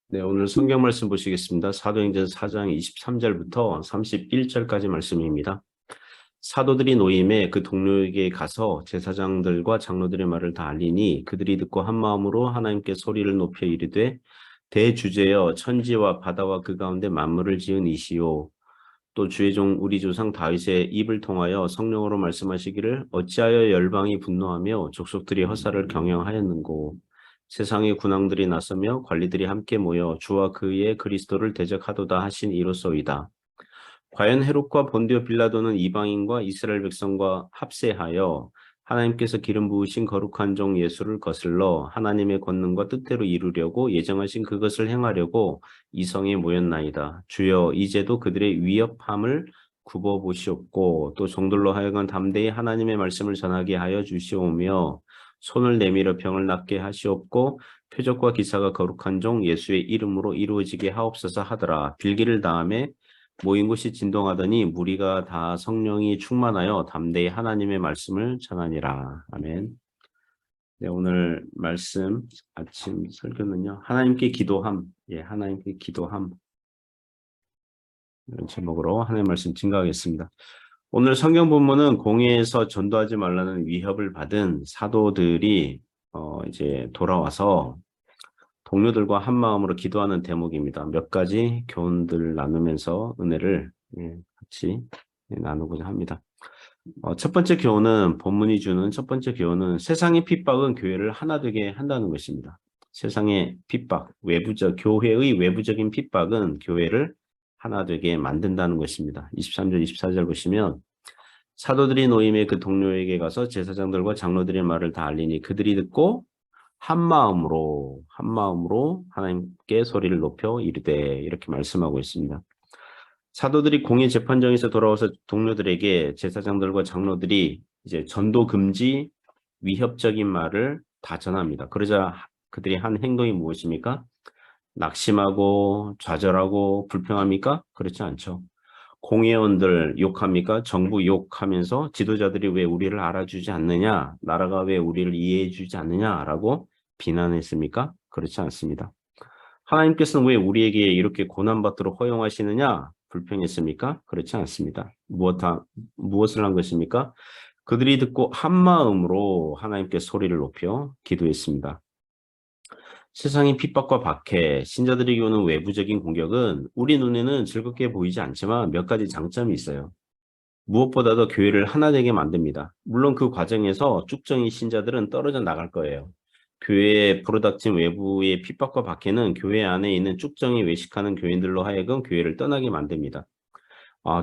네, 오늘 성경 말씀 보시겠습니다. 사도행전 4장 23절부터 31절까지 말씀입니다. 사도들이 노임에 그 동료에게 가서 제사장들과 장로들의 말을 다 알리니 그들이 듣고 한 마음으로 하나님께 소리를 높여 이르되 대주제여 천지와 바다와 그 가운데 만물을 지은 이시오. 또 주의 종 우리 조상 다윗의 입을 통하여 성령으로 말씀하시기를 어찌하여 열방이 분노하며 족속들이 허사를 경영하였는고 세상의 군왕들이 나서며 관리들이 함께 모여 주와 그의 그리스도를 대적하도다 하신 이로소이다. 과연 헤롯과 본디오 빌라도는 이방인과 이스라엘 백성과 합세하여 하나님께서 기름 부으신 거룩한 종 예수를 거슬러 하나님의 권능과 뜻대로 이루려고 예정하신 그것을 행하려고 이 성에 모였나이다. 주여 이제도 그들의 위협함을 굽어보시옵고 또 종들로 하여금 담대히 하나님의 말씀을 전하게 하여 주시오며 손을 내밀어 병을 낫게 하시옵고 표적과 기사가 거룩한 종 예수의 이름으로 이루어지게 하옵소서 하더라. 빌기를 다음에 모인 곳이 진동하더니 무리가 다 성령이 충만하여 담대히 하나님의 말씀을 전하니라. 아멘. 네, 오늘 말씀 아침 설교는요. 하나님께 기도함. 하나님께 기도함. 이런 제목으로 하나님의 말씀 증거하겠습니다. 오늘 성경 본문은 공회에서 전도하지 말라는 위협을 받은 사도들이 이제 돌아와서 동료들과 한 마음으로 기도하는 대목입니다. 몇 가지 교훈들 나누면서 은혜를 같이 나누고자 합니다. 첫 번째 교훈은 본문이 주는 첫 번째 교훈은 세상의 핍박은 교회를 하나 되게 한다는 것입니다. 세상의 핍박, 교회의 외부적인 핍박은 교회를 하나 되게 만든다는 것입니다. 23절, 24절 보시면 사도들이 노임의 그 동료에게 가서 제사장들과 장로들의 말을 다 알리니 그들이 듣고 한 마음으로 하나님께 소리를 높여 이르되 이렇게 말씀하고 있습니다. 사도들이 공의 재판정에서 돌아와서 동료들에게 제사장들과 장로들이 이제 전도 금지 위협적인 말을 다 전합니다. 그러자 그들이 한 행동이 무엇입니까? 낙심하고 좌절하고 불평합니까? 그렇지 않죠. 공회원들 욕합니까? 정부 욕하면서 지도자들이 왜 우리를 알아주지 않느냐? 나라가 왜 우리를 이해해주지 않느냐라고 비난했습니까? 그렇지 않습니다. 하나님께서는 왜 우리에게 이렇게 고난받도록 허용하시느냐? 불평했습니까? 그렇지 않습니다. 무엇을 한 것입니까? 그들이 듣고 한 마음으로 하나님께 소리를 높여 기도했습니다. 세상의 핍박과 박해, 신자들에게 오는 외부적인 공격은 우리 눈에는 즐겁게 보이지 않지만 몇 가지 장점이 있어요. 무엇보다도 교회를 하나 되게 만듭니다. 물론 그 과정에서 쭉정이 신자들은 떨어져 나갈 거예요. 교회에 불어닥친 외부의 핍박과 박해는 교회 안에 있는 쭉정이 외식하는 교인들로 하여금 교회를 떠나게 만듭니다.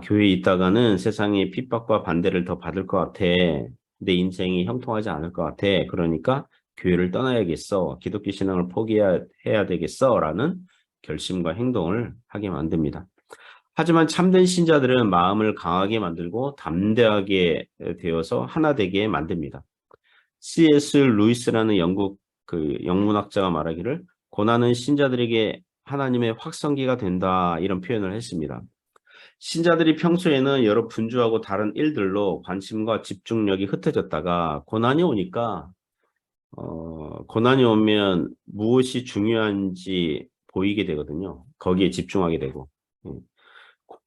교회에 있다가는 세상의 핍박과 반대를 더 받을 것 같아. 내 인생이 형통하지 않을 것 같아. 그러니까 교회를 떠나야겠어. 기독교 신앙을 포기해야 되겠어. 라는 결심과 행동을 하게 만듭니다. 하지만 참된 신자들은 마음을 강하게 만들고 담대하게 되어서 하나 되게 만듭니다. C.S. 루이스라는 영국 영문학자가 말하기를 고난은 신자들에게 하나님의 확성기가 된다 이런 표현을 했습니다. 신자들이 평소에는 여러 분주하고 다른 일들로 관심과 집중력이 흩어졌다가 고난이 오니까 고난이 오면 무엇이 중요한지 보이게 되거든요. 거기에 집중하게 되고.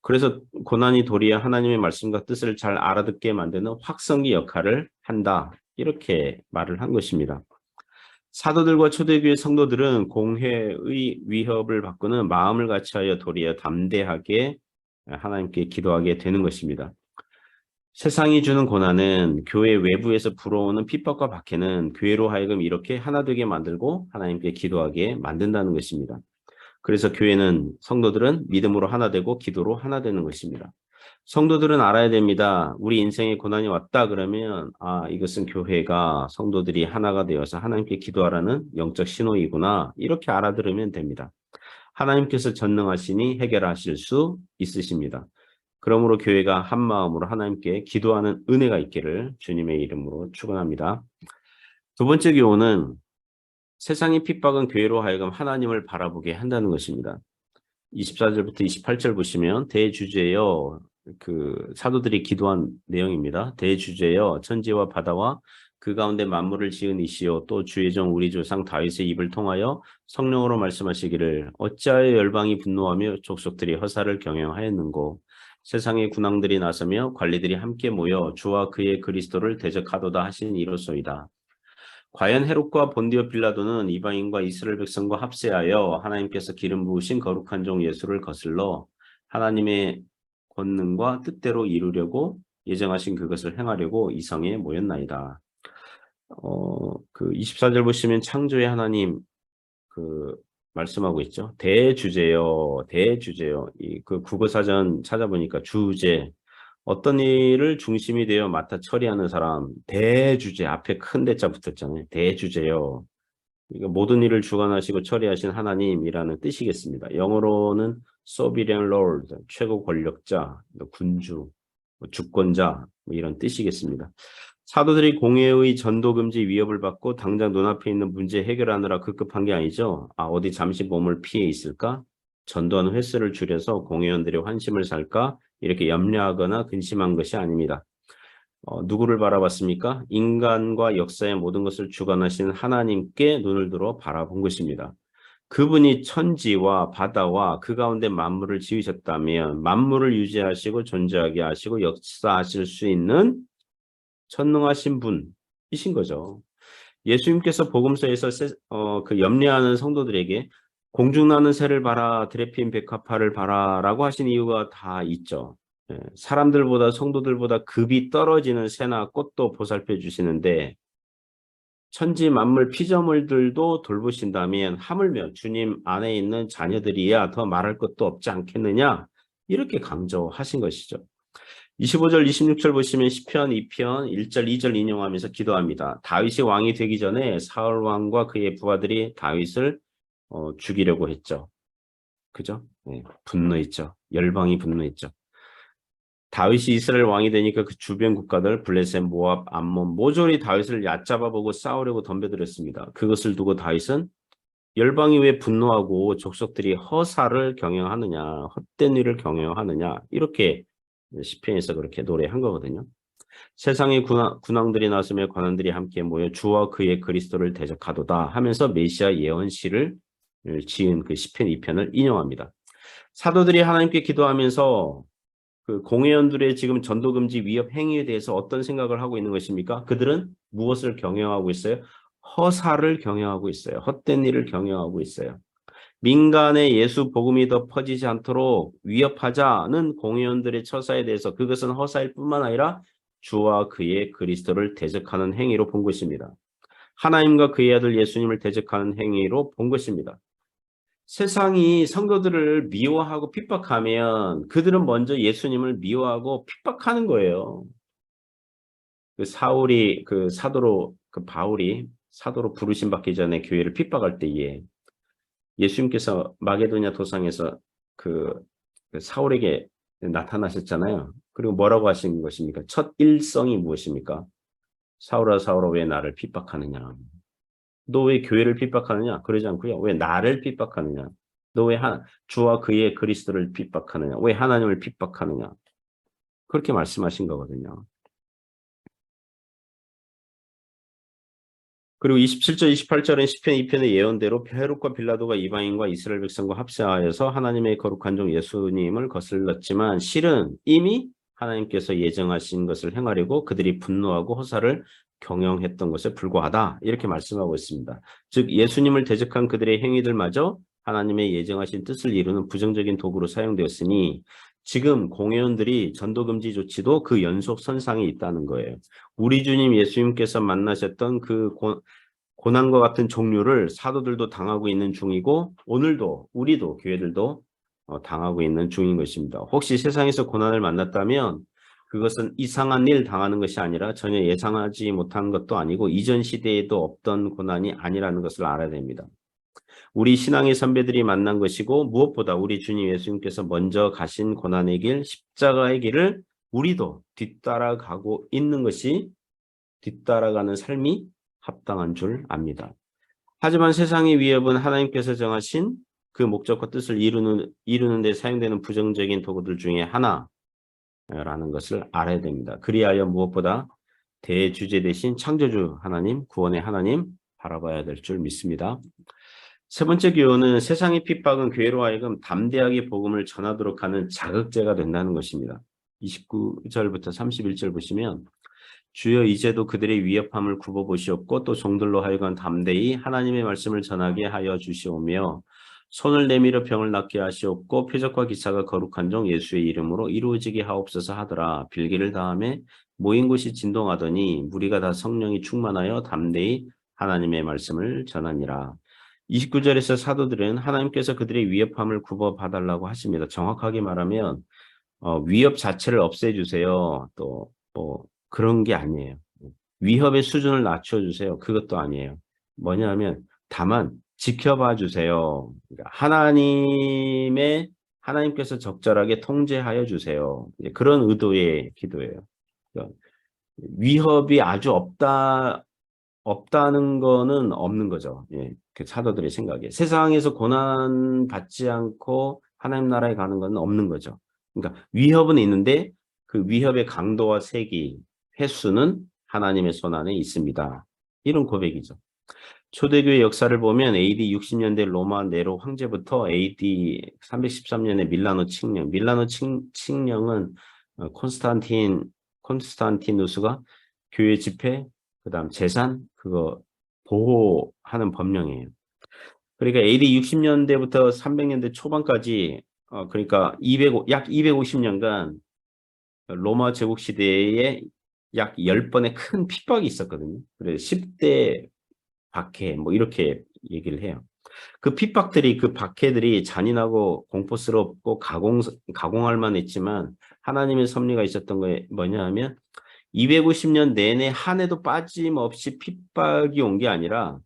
그래서 고난이 도리어 하나님의 말씀과 뜻을 잘 알아듣게 만드는 확성기 역할을 한다. 이렇게 말을 한 것입니다. 사도들과 초대교회 성도들은 공회의 위협을 받고는 마음을 같이하여 도리어 담대하게 하나님께 기도하게 되는 것입니다. 세상이 주는 고난은 교회 외부에서 불어오는 핍박과 박해는 교회로 하여금 이렇게 하나 되게 만들고 하나님께 기도하게 만든다는 것입니다. 그래서 교회는 성도들은 믿음으로 하나 되고 기도로 하나 되는 것입니다. 성도들은 알아야 됩니다. 우리 인생에 고난이 왔다 그러면 이것은 교회가 성도들이 하나가 되어서 하나님께 기도하라는 영적 신호이구나 이렇게 알아들으면 됩니다. 하나님께서 전능하시니 해결하실 수 있으십니다. 그러므로 교회가 한 마음으로 하나님께 기도하는 은혜가 있기를 주님의 이름으로 축원합니다. 두 번째 교훈은 세상의 핍박은 교회로 하여금 하나님을 바라보게 한다는 것입니다. 24절부터 28절 보시면 대주제여 사도들이 기도한 내용입니다. 대주제여 천지와 바다와 그 가운데 만물을 지은 이시요 또 주의 종 우리 조상 다윗의 입을 통하여 성령으로 말씀하시기를 어찌하여 열방이 분노하며 족속들이 허사를 경영하였는고 세상의 군왕들이 나서며 관리들이 함께 모여 주와 그의 그리스도를 대적하도다 하신 이로소이다. 과연 헤롯과 본디오 빌라도는 이방인과 이스라엘 백성과 합세하여 하나님께서 기름 부으신 거룩한 종 예수를 거슬러 하나님의 권능과 뜻대로 이루려고 예정하신 그것을 행하려고 이성에 모였나이다. 그 24절 보시면 창조의 하나님 그 말씀하고 있죠. 대주제요, 대주제요. 그 국어사전 찾아보니까 주제, 어떤 일을 중심이 되어 맡아 처리하는 사람, 대주제 앞에 큰 대자 붙었잖아요. 대주제요. 이거 모든 일을 주관하시고 처리하신 하나님이라는 뜻이겠습니다. 영어로는 Sovereign Lord, 최고 권력자, 군주, 주권자 이런 뜻이겠습니다. 사도들이 공회의 전도금지 위협을 받고 당장 눈앞에 있는 문제 해결하느라 급급한 게 아니죠. 어디 잠시 몸을 피해 있을까? 전도하는 횟수를 줄여서 공회원들의 환심을 살까? 이렇게 염려하거나 근심한 것이 아닙니다. 누구를 바라봤습니까? 인간과 역사의 모든 것을 주관하시는 하나님께 눈을 들어 바라본 것입니다. 그분이 천지와 바다와 그 가운데 만물을 지으셨다면 만물을 유지하시고 존재하게 하시고 역사하실 수 있는 전능하신 분이신 거죠. 예수님께서 복음서에서 그 염려하는 성도들에게 공중나는 새를 봐라, 들에 피인 백합화를 봐라라고 하신 이유가 다 있죠. 사람들보다 성도들보다 급이 떨어지는 새나 꽃도 보살펴 주시는데 천지 만물 피조물들도 돌보신다면 하물며 주님 안에 있는 자녀들이야 더 말할 것도 없지 않겠느냐 이렇게 강조하신 것이죠. 25절 26절 보시면 시편 2편 1절 2절 인용하면서 기도합니다. 다윗이 왕이 되기 전에 사울 왕과 그의 부하들이 다윗을 죽이려고 했죠. 그죠? 네, 분노했죠. 열방이 분노했죠. 다윗이 이스라엘 왕이 되니까 그 주변 국가들 블레셋, 모압, 암몬 모조리 다윗을 얕잡아보고 싸우려고 덤벼들었습니다. 그것을 두고 다윗은 열방이 왜 분노하고 족속들이 허사를 경영하느냐, 헛된 일을 경영하느냐 이렇게 시편에서 그렇게 노래한 거거든요. 세상의 군왕들이 나서며 관원들이 함께 모여 주와 그의 그리스도를 대적하도다 하면서 메시아 예언시를 지은 그 시편 2편을 인용합니다. 사도들이 하나님께 기도하면서 그 공회원들의 지금 전도금지 위협 행위에 대해서 어떤 생각을 하고 있는 것입니까? 그들은 무엇을 경영하고 있어요? 허사를 경영하고 있어요. 헛된 일을 경영하고 있어요. 민간의 예수 복음이 더 퍼지지 않도록 위협하자는 공회원들의 처사에 대해서 그것은 허사일 뿐만 아니라 주와 그의 그리스도를 대적하는 행위로 본 것입니다. 하나님과 그의 아들 예수님을 대적하는 행위로 본 것입니다. 세상이 성도들을 미워하고 핍박하면 그들은 먼저 예수님을 미워하고 핍박하는 거예요. 그 사울이 그 사도로 그 바울이 사도로 부르심 받기 전에 교회를 핍박할 때에 예수님께서 마게도냐 도상에서 그 사울에게 나타나셨잖아요. 그리고 뭐라고 하신 것입니까? 첫 일성이 무엇입니까? 사울아 사울아 왜 나를 핍박하느냐? 너 왜 교회를 핍박하느냐? 그러지 않고요. 왜 나를 핍박하느냐? 너 왜 주와 그의 그리스도를 핍박하느냐? 왜 하나님을 핍박하느냐? 그렇게 말씀하신 거거든요. 그리고 27절, 28절은 시편 2편의 예언대로 헤롯과 빌라도가 이방인과 이스라엘 백성과 합세하여서 하나님의 거룩한 종 예수님을 거슬렀지만 실은 이미 하나님께서 예정하신 것을 행하려고 그들이 분노하고 허사를 경영했던 것에 불과하다. 이렇게 말씀하고 있습니다. 즉 예수님을 대적한 그들의 행위들마저 하나님의 예정하신 뜻을 이루는 부정적인 도구로 사용되었으니 지금 공회원들이 전도금지 조치도 그 연속선상에 있다는 거예요. 우리 주님 예수님께서 만나셨던 그 고난과 같은 종류를 사도들도 당하고 있는 중이고 오늘도 우리도 교회들도 당하고 있는 중인 것입니다. 혹시 세상에서 고난을 만났다면 그것은 이상한 일 당하는 것이 아니라 전혀 예상하지 못한 것도 아니고 이전 시대에도 없던 고난이 아니라는 것을 알아야 됩니다. 우리 신앙의 선배들이 만난 것이고 무엇보다 우리 주님 예수님께서 먼저 가신 고난의 길, 십자가의 길을 우리도 뒤따라가고 있는 것이 뒤따라가는 삶이 합당한 줄 압니다. 하지만 세상의 위협은 하나님께서 정하신 그 목적과 뜻을 이루는 데 사용되는 부정적인 도구들 중에 하나라는 것을 알아야 됩니다. 그리하여 무엇보다 대주제 대신 창조주 하나님, 구원의 하나님 바라봐야 될 줄 믿습니다. 세 번째 교훈은 세상의 핍박은 교회로 하여금 담대하게 복음을 전하도록 하는 자극제가 된다는 것입니다. 29절부터 31절 보시면 주여 이제도 그들의 위협함을 굽어보시옵고 또 종들로 하여금 담대히 하나님의 말씀을 전하게 하여 주시오며 손을 내밀어 병을 낫게 하시옵고 표적과 기사가 거룩한 종 예수의 이름으로 이루어지게 하옵소서 하더라. 빌기를 다음에 모인 곳이 진동하더니 무리가 다 성령이 충만하여 담대히 하나님의 말씀을 전하니라. 29절에서 사도들은 하나님께서 그들의 위협함을 굽어봐달라고 하십니다. 정확하게 말하면 위협 자체를 없애주세요. 또 그런 게 아니에요. 위협의 수준을 낮춰주세요. 그것도 아니에요. 뭐냐면 다만 지켜봐 주세요. 그러니까 하나님께서 적절하게 통제하여 주세요. 그런 의도의 기도예요. 그러니까 위협이 아주 없다는 거는 없는 거죠. 예, 그 사도들의 생각에. 세상에서 고난 받지 않고 하나님 나라에 가는 건 없는 거죠. 그러니까 위협은 있는데 그 위협의 강도와 세기, 횟수는 하나님의 손안에 있습니다. 이런 고백이죠. 초대교회 역사를 보면 AD 60년대 로마 네로 황제부터 AD 313년에 밀라노 칙령, 칙령은 콘스탄티누스가 교회 집회, 그다음 재산 그거 보호하는 법령이에요. 그러니까 AD 60년대부터 300년대 초반까지 그러니까 약 250년간 로마 제국 시대에 약 10번의 큰 핍박이 있었거든요. 그래서 10대 박해 뭐 이렇게 얘기를 해요. 그 핍박들이 그 박해들이 잔인하고 공포스럽고 가공할 만했지만 하나님의 섭리가 있었던 게 뭐냐 하면 250년 내내 한 해도 빠짐없이 핍박이 온 게 아니라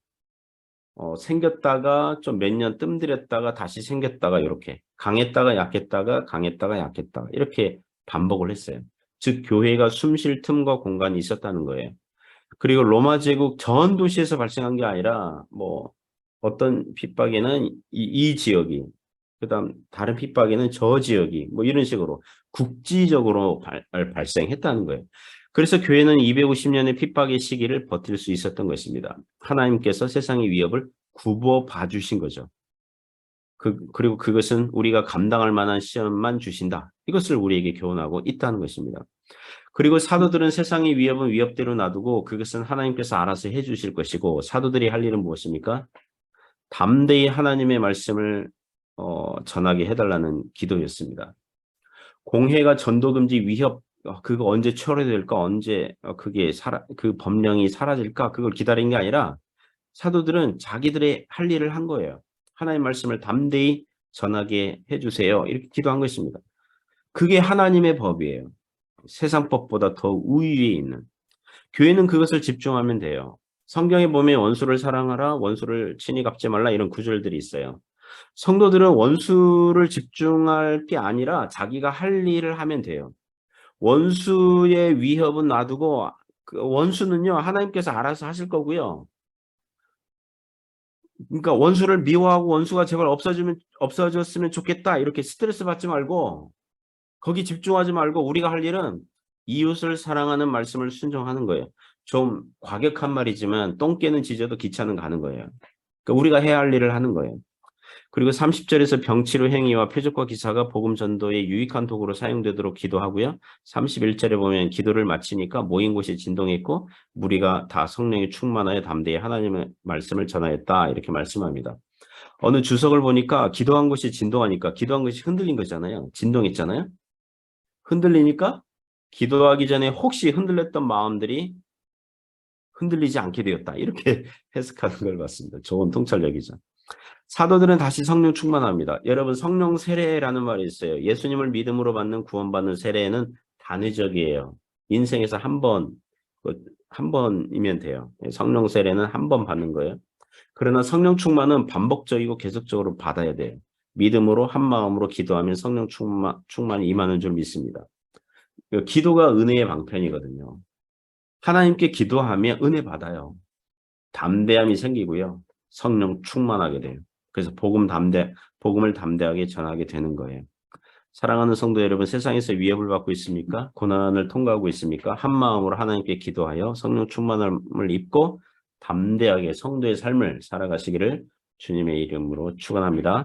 생겼다가 좀 몇 년 뜸들였다가 다시 생겼다가 이렇게 강했다가 약했다가 이렇게 반복을 했어요. 즉 교회가 숨 쉴 틈과 공간이 있었다는 거예요. 그리고 로마 제국 전 도시에서 발생한 게 아니라 뭐 어떤 핍박에는 이 지역이 그다음 다른 핍박에는 저 지역이 뭐 이런 식으로 국지적으로 발생했다는 거예요. 그래서 교회는 250년의 핍박의 시기를 버틸 수 있었던 것입니다. 하나님께서 세상의 위협을 굽어 봐주신 거죠. 그리고 그것은 우리가 감당할 만한 시험만 주신다. 이것을 우리에게 교훈하고 있다는 것입니다. 그리고 사도들은 세상의 위협은 위협대로 놔두고 그것은 하나님께서 알아서 해주실 것이고 사도들이 할 일은 무엇입니까? 담대히 하나님의 말씀을 전하게 해달라는 기도였습니다. 공해가 전도금지 위협 그거 언제 철회될까? 언제 그 법령이 사라질까? 그걸 기다린 게 아니라 사도들은 자기들의 할 일을 한 거예요. 하나님의 말씀을 담대히 전하게 해주세요. 이렇게 기도한 것입니다. 그게 하나님의 법이에요. 세상 법보다 더 우위에 있는. 교회는 그것을 집중하면 돼요. 성경에 보면 원수를 사랑하라, 원수를 친히 갚지 말라 이런 구절들이 있어요. 성도들은 원수를 집중할 게 아니라 자기가 할 일을 하면 돼요. 원수의 위협은 놔두고 그 원수는요 하나님께서 알아서 하실 거고요. 그러니까 원수를 미워하고 원수가 제발 없어졌으면 좋겠다 이렇게 스트레스 받지 말고 거기 집중하지 말고 우리가 할 일은 이웃을 사랑하는 말씀을 순종하는 거예요. 좀 과격한 말이지만 똥 깨는 지져도 기차는 가는 거예요. 그러니까 우리가 해야 할 일을 하는 거예요. 그리고 30절에서 병치료 행위와 표적과 기사가 복음 전도에 유익한 도구로 사용되도록 기도하고요. 31절에 보면 기도를 마치니까 모인 곳이 진동했고 무리가 다 성령이 충만하여 담대히 하나님의 말씀을 전하였다. 이렇게 말씀합니다. 어느 주석을 보니까 기도한 곳이 진동하니까 기도한 것이 흔들린 거잖아요. 진동했잖아요. 흔들리니까 기도하기 전에 혹시 흔들렸던 마음들이 흔들리지 않게 되었다. 이렇게 해석하는 걸 봤습니다. 좋은 통찰력이죠. 사도들은 다시 성령 충만합니다. 여러분 성령 세례라는 말이 있어요. 예수님을 믿음으로 받는 구원받는 세례는 단회적이에요. 인생에서 한 번이면 돼요. 성령 세례는 한 번 받는 거예요. 그러나 성령 충만은 반복적이고 계속적으로 받아야 돼요. 믿음으로 한 마음으로 기도하면 성령 충만이 임하는 줄 믿습니다. 기도가 은혜의 방편이거든요. 하나님께 기도하면 은혜 받아요. 담대함이 생기고요. 성령 충만하게 돼요. 그래서 복음을 담대하게 전하게 되는 거예요. 사랑하는 성도 여러분, 세상에서 위협을 받고 있습니까? 고난을 통과하고 있습니까? 한 마음으로 하나님께 기도하여 성령 충만함을 입고 담대하게 성도의 삶을 살아가시기를 주님의 이름으로 축원합니다.